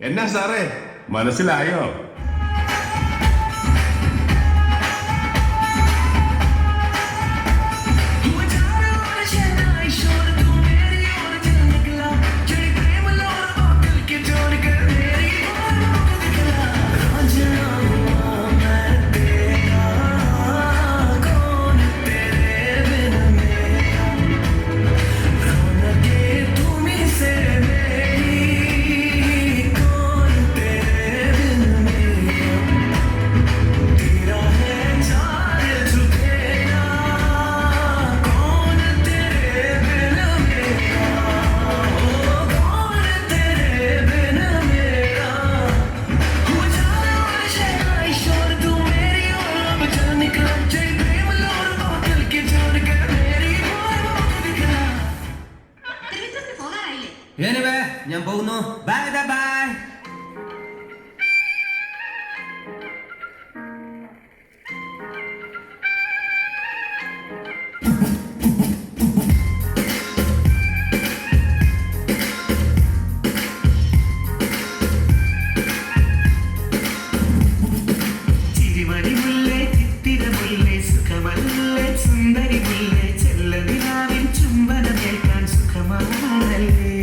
എന്നാ സാറേ മനസ്സിലായോ? ഞാൻ പോകുന്നു. Bye bye. ചിരിമണി മുല്ലേ ചിത്തിര മുല്ലേ സുഖമല്ലേ സുന്ദരി മുല്ലേ ചെല്ലതിനാവിൻ ചുംബനമേൽക്കാൻ സുഖമാണല്ലേ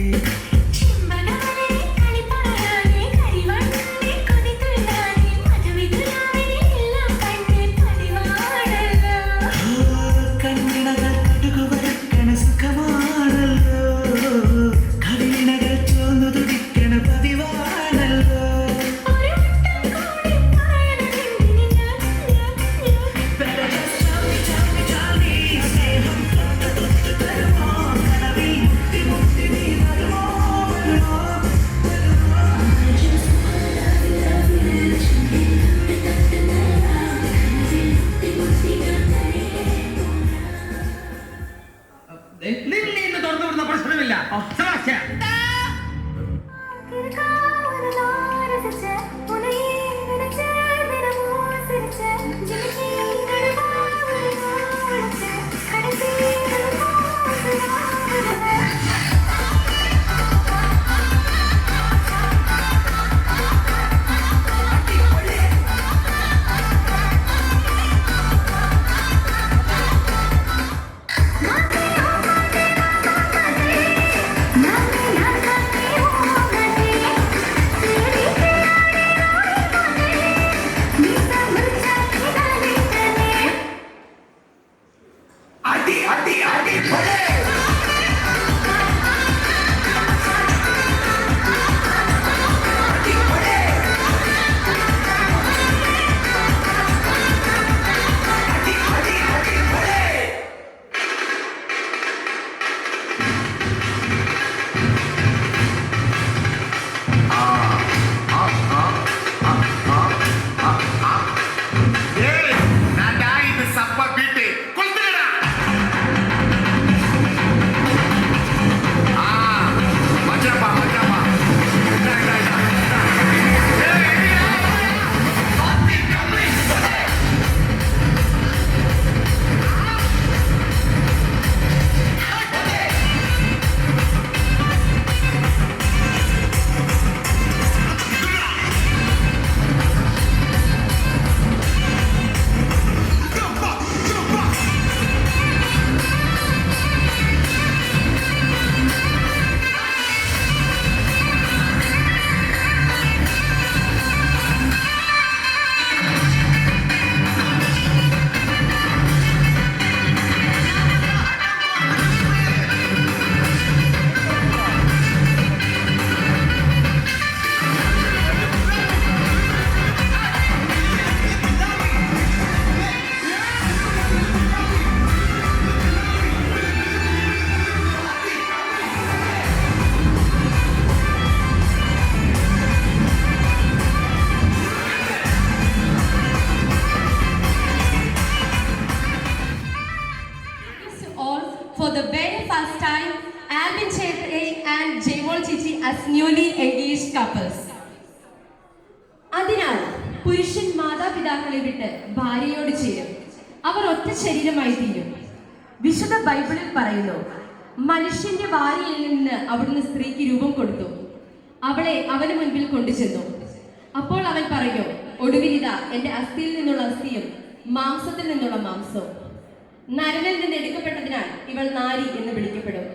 ചിമ്പനവരെ കളിപ്പാടാൻ last time Alvin Chetre and Jemol Chichi as newly engaged couples. അതിനാൽ പുരുഷൻ മാതാപിതാക്കളെ വിട്ട് ഭാര്യയോട് ചേരും, അവർ ഒറ്റ ശരീരമായി തീരും. വിശുദ്ധ ബൈബിളിൽ പറയുന്നു, മനുഷ്യന്റെ ഭാര്യയിൽ നിന്ന് അവിടുന്ന് സ്ത്രീക്ക് രൂപം കൊടുത്തു, അവളെ അവന് മുൻപിൽ കൊണ്ടുചെന്നു. അപ്പോൾ അവൻ പറഞ്ഞു, ഒടുവിലിതാ എന്റെ അസ്ഥിയിൽ നിന്നുള്ള അസ്ഥിയും മാംസത്തിൽ നിന്നുള്ള മാംസവും. നരനിൽ നിന്ന് എടുക്കപ്പെട്ടതിനാൽ ഇവൾ നാരി എന്ന് വിളിക്കപ്പെടും.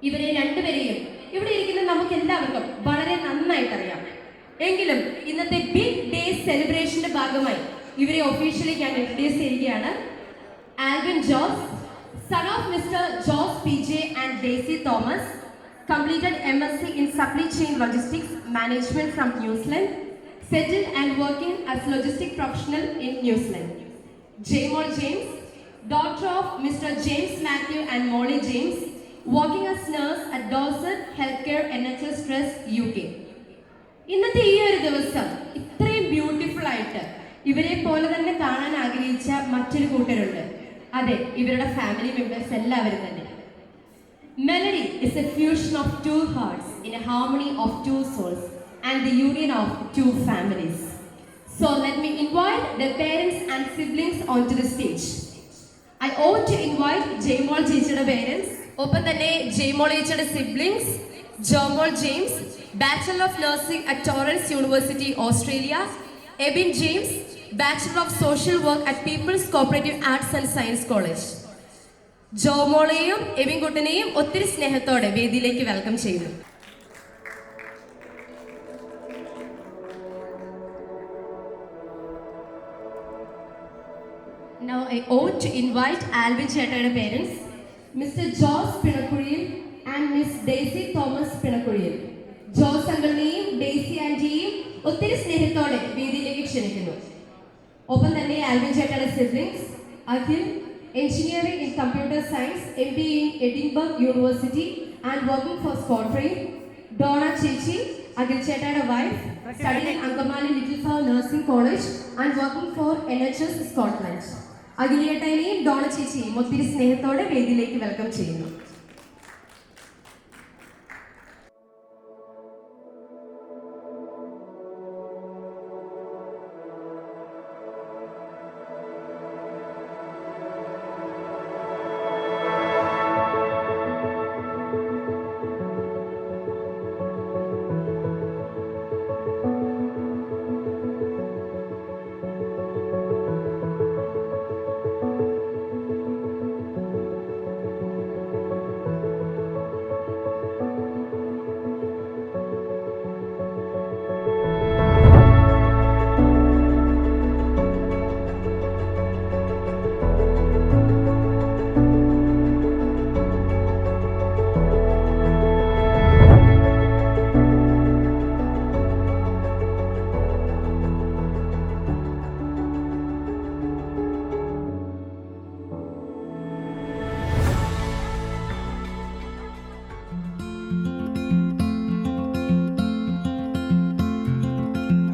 ഇവരെ രണ്ടുപേരെയും ഇവിടെ ഇരിക്കുന്ന നമുക്ക് എല്ലാവർക്കും വളരെ നന്നായിട്ടറിയാം. എങ്കിലും ഇന്നത്തെ ബിഗ് ഡേ സെലിബ്രേഷന്റെ ഭാഗമായി ഇവരെ ഒഫീഷ്യലി ഞാൻ ഇൻട്രൊഡ്യൂസ് ചെയ്യുകയാണ്. Alvin Jose, son of Mr. Joss PJ and Daisy Thomas, completed MSc in Supply Chain Logistics Management from New Zealand, settled and working as logistic professional in New Zealand. Jemol James, daughter of Mr. James Matthew and Molly James, working as nurse at Dorset Healthcare NHS Trust UK. ഇന്നത്തെ ഈ ഒരു ദിവസം ഇത്രയും beautiful ആയിട്ട് ഇവരെ പോലെ തന്നെ കാണാൻ ആഗ്രഹിച്ച മറ്റൊരു കൂട്ടരുണ്ട്. അതെ, ഇവരുടെ ഫാമിലി മെമ്പേഴ്സ് എല്ലാവരും തന്നെ. Melody is a fusion of two hearts in a harmony of two souls and the union of two families. So let me invite the parents and siblings onto the stage. I ought to invite Jemol Chichiയുടെ parents, ഒപ്പം തന്നെ Jemol Chichiയുടെ siblings, Jomol James, Bachelor of Nursing at Torrens University, Australia, Ebin James, Bachelor of Social Work at People's Cooperative Arts and Science College. ജോമോളെയും എബിൻകുട്ടനെയും ഒത്തിരി സ്നേഹത്തോടെ വേദിയിലേക്ക് welcome ചെയ്യുന്നു. Now I ought to invite Alvin Chettയുടെ parents, Mr. Joss Pinakuriil and Miss Daisy Thomas Pinakuriil. Jose അങ്കിളിനെയും Daisy ആന്റിയെയും ഒത്തിരി സ്നേഹത്തോടെ വേദിയിലേക്ക് ക്ഷണിക്കുന്നു. ഒപ്പം തന്നെ ആൽവിൻ ചേട്ടയുടെ siblings Akhil, engineering in computer science, MBA in Edinburgh University and working for Scotland. Dona ചേച്ചി, അഖിൽ ചേട്ടയുടെ wife, studying in Angamali Little Flower Nursing College and working for NHS Scotland. അഖിലേട്ടനെയും ഡോണ ചേച്ചിയെയും ഒത്തിരി സ്നേഹത്തോടെ വേദിയിലേക്ക് വെൽക്കം ചെയ്യുന്നു.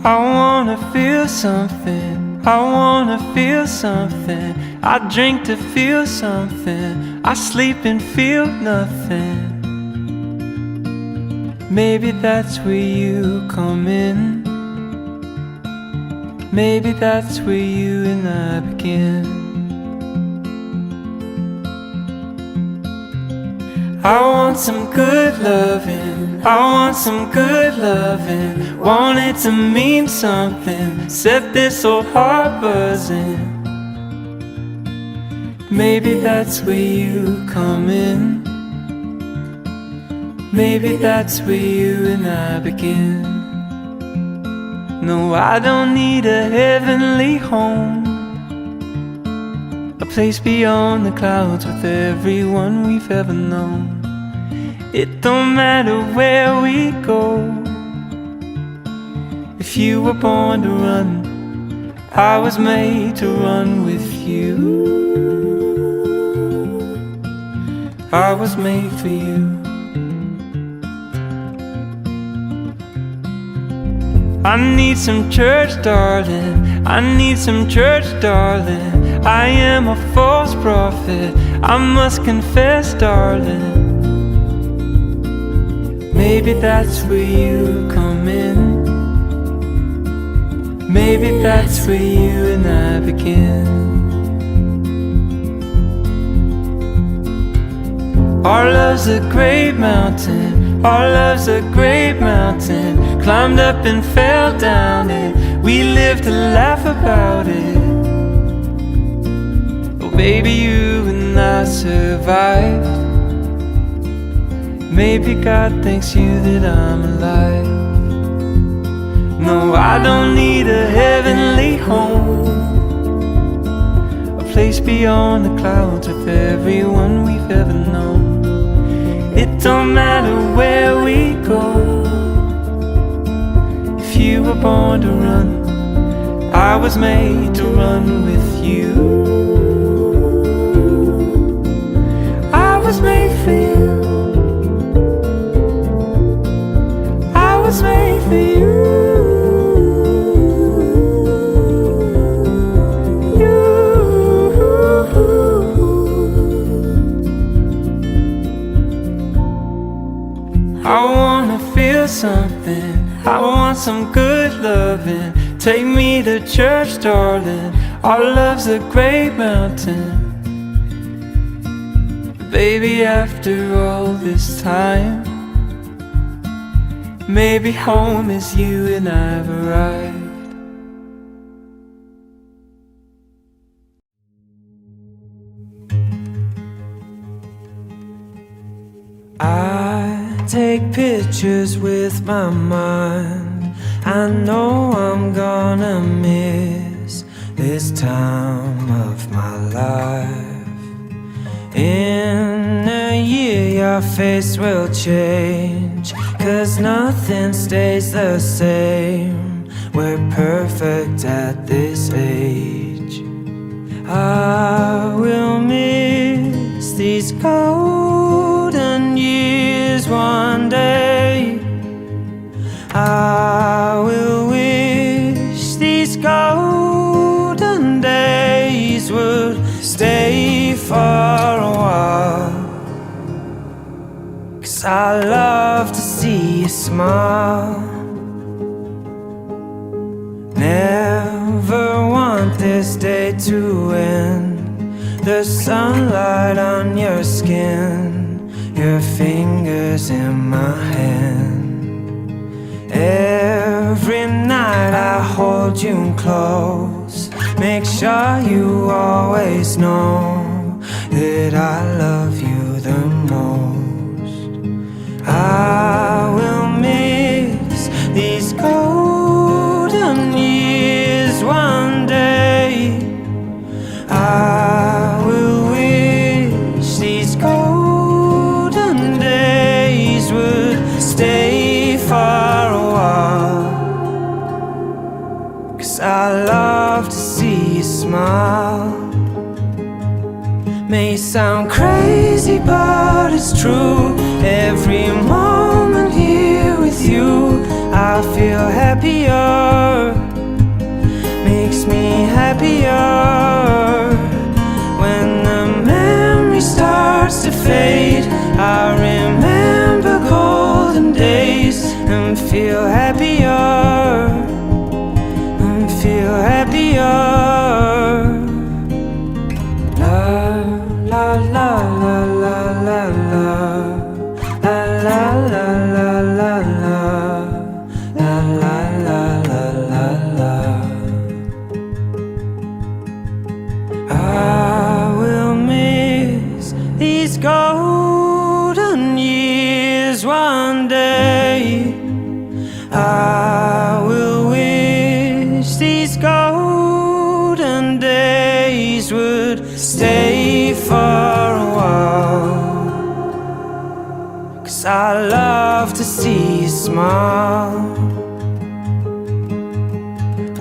I wanna feel something, I wanna feel something. I drink to feel something, I sleep and feel nothing. Maybe that's where you come in, maybe that's where you and I begin. I want some good loving, I want some good loving. Want it to mean something, set this old heart buzzing. Maybe that's where you come in, maybe that's where you and I begin. No, I don't need a heavenly home, a place beyond the clouds with everyone we've ever known. It don't matter where we go, if you were born to run, I was made to run with you. I was made for you. I need some church, darling, I need some church, darling. I am a false prophet, I must confess, darling. Maybe that's where you come in. Maybe that's where you and I begin. Our love's a great mountain, our love's a great mountain. Climbed up and fell down it, we lived to laugh about it. Oh baby, you and I survived. Maybe God thanks you that I'm alive. No, I don't need a heavenly home, a place beyond the clouds with everyone we've ever known. It don't matter where we go, if you were born to run, I was made to run with you. I was made for you, I was made for you. I wanna feel something, I want some good loving. Take me to church, darling, our love's a great mountain. Baby, after all this time, maybe home is you and I've arrived. I take pictures with my mind. I know I'm gonna miss this time of my life. In a year your face will change, 'cause nothing stays the same. We're perfect at this age. I will miss these golden years one day. I will wish these golden days would stay for a while, 'cause I love to see you smile. Never want this day to end. The sunlight on your skin, your fingers in my hand. Every night I hold you close, make sure you always know that I love you the most. I will miss these golden years one day. I will wish these golden days would stay for a while, 'cause I love to see you smile. May sound crazy, but it's true. Every moment here with you, I feel happier, makes me happier. When the memory starts to fade, I remember golden days and feel happier, and feel happier. La la la la la la la la la la la la la la la la la la. I will miss these golden years one day. I will wish these golden days would stay for a while, 'cause I love to see you smile.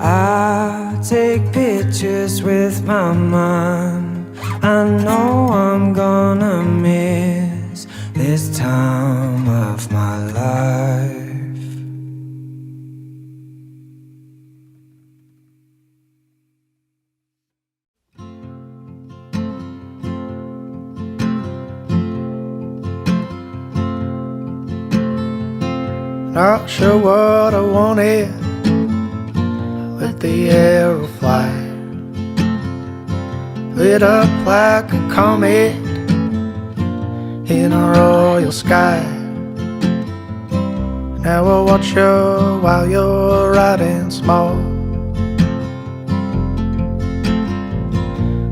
I take pictures with my mind. I know I'm gonna miss this time of my life. Not sure what I wanted. Let the arrow fly, lit up like a comet in a royal sky. Now I'll watch you while you're riding small,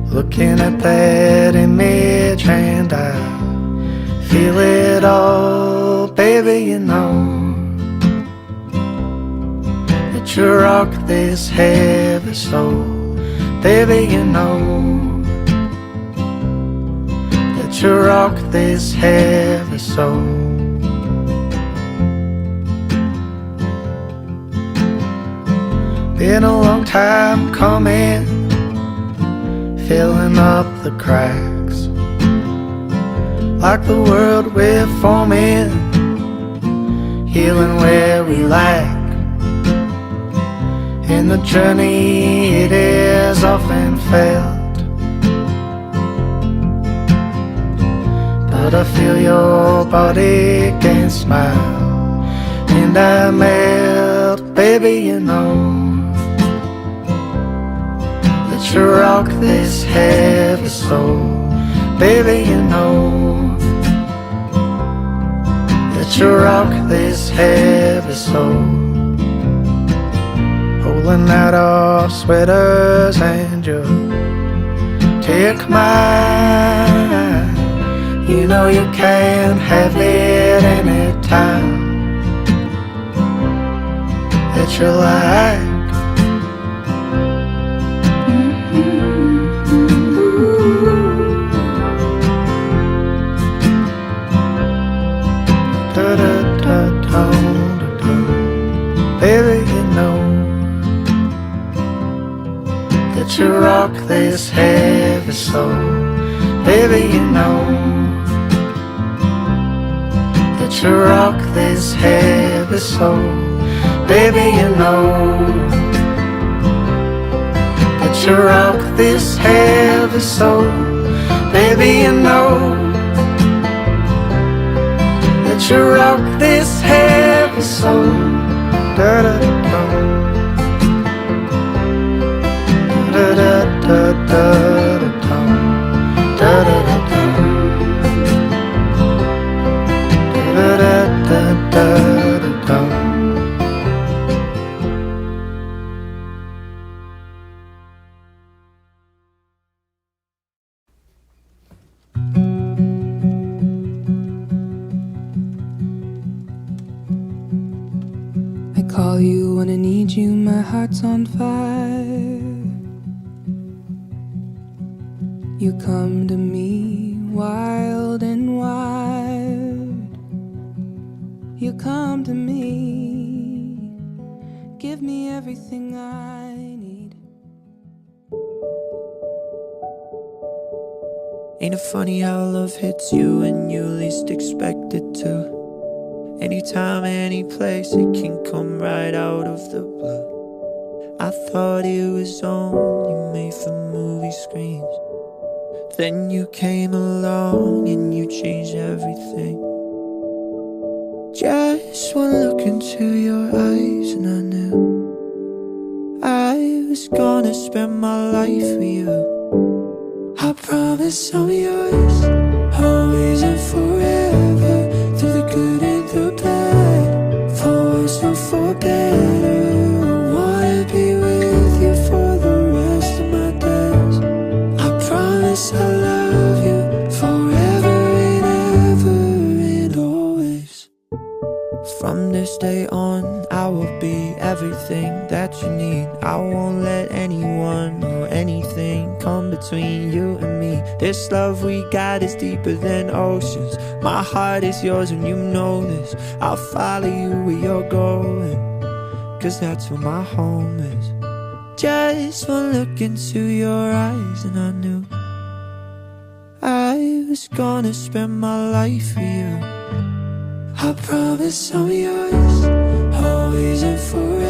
looking at that image, and I feel it all, baby, you know that you rock this heavy soul. Baby, you know that you rock this heavy soul. Been a long time coming, filling up the cracks, like the world we're forming, healing where we lack. In the journey it is often felt, but I feel your body can smile, and I melt, baby, you know that you rock this heavy soul. Baby, you know that you rock this heavy soul. Pulling out our sweaters and you take mine. You know you can have it anytime that you like. Baby, you know that you rock this heavy soul. Baby, you know that you rock this heavy soul. Baby, you know that you rock this heavy soul. Baby, you know that you rock this heavy soul. Da da da da da da da da da da da da da. I call you when I need you, my heart's on fire. You come to me wild and wild. You come to me, give me everything I need. Ain't it funny how love hits you when you least expect it to? Anytime, any place, it can come right out of the blue. I thought it was only made for movie screens. Then you came along and you changed everything. Just one look into your eyes and I knew I was gonna spend my life with you. I promise I'm yours, always and forever, through the good and the bad, for worse or for better. I wanna be with you for the rest of my days. I promise I'll love you forever and ever and always. From this day on, I will be everything that you need. I won't let anyone or anything come between you and me. This love we got is deeper than oceans. My heart is yours and you know this. I'll follow you where you're going, 'cause that's where my home is. Just one look into your eyes and I knew I was gonna spend my life with you. I promise I'm yours, always and forever.